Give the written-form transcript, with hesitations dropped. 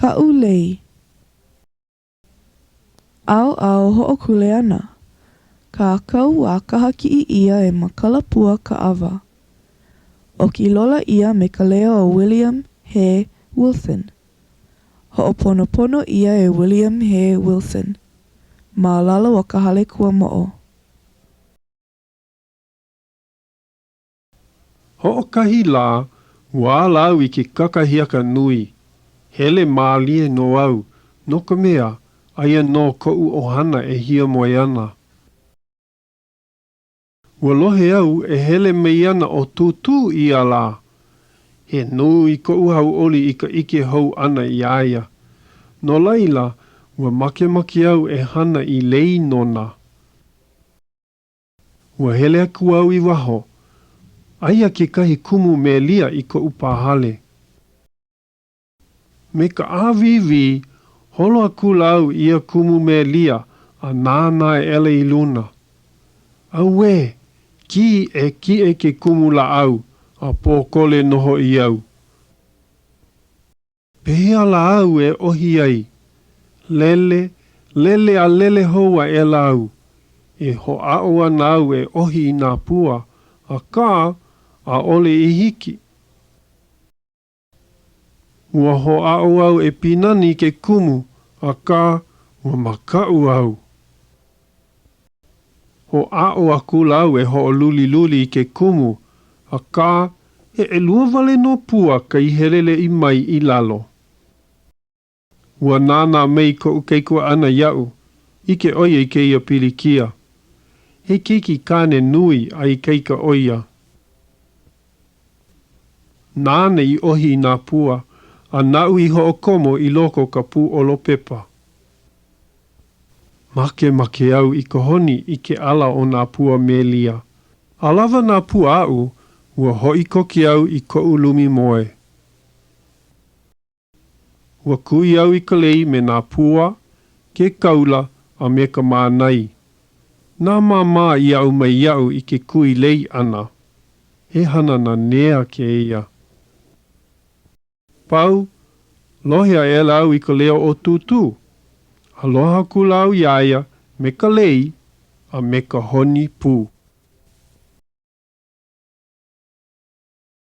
Kaʻu Lei. Ao hoʻokule ana. Ka kau a kahaki ia e makalapua ka awa. O ki lola ia me ka leo o William He Wilson. Hoʻoponopono ia e William He Wilson. Ma lalo o ka Hale Kuamoʻo. Hoʻokahi lā, ua lau I ke kakahiaka nui. Hele mālie no au, no ka mea, aia no koʻu ohana e hia moe ana. Ua lohe au e hele mei ana o tūtū ia lā. He nui koʻu hauʻoli I ka ike hou ana I aia. No laila, ua makemake au e hana I lei nona. Ua hele aku au I waho. Aia ke kahi kumu me lia I koʻu pāhale. Me ka āwiwi, holo aku lau ia kumu me lia a nāna e ele I luna. Aue, ki e ke kumu la au, a pōkole noho I au. Pehea la au e ohi ai. Lele a lele hoa e la au. E ho ao ana au e ohi I nā pua, a kā a ole I hiki. Ua ho ao au e pinani ke kumu, a kā ua makau au. Ho ao aku lau e ho luli I ke kumu, a kā e lua vale no pua ka I helele I mai I lalo. Ua nāna mei ko keikua ana iau, ike oia I kēia pilikia. He keiki kāne nui ai keika oia. Nāne I ohi I nā pua, a nau I hookomo I loko ka pū olo pepa. Make au I ka honi I ke ala o nā pua me lia. A lava nā pua au, ua hoi koki au I koʻu lumi moe. Ua kui au I ka lei me nā pua, ke kaula a me ka mānai. Nā māmā I au mai iau I ke kui lei ana. He hana nanea kēia. Pau, lohea e lau I ka leo o tūtū. Aloha ku lau iaia me ka lei a me ka honi pū.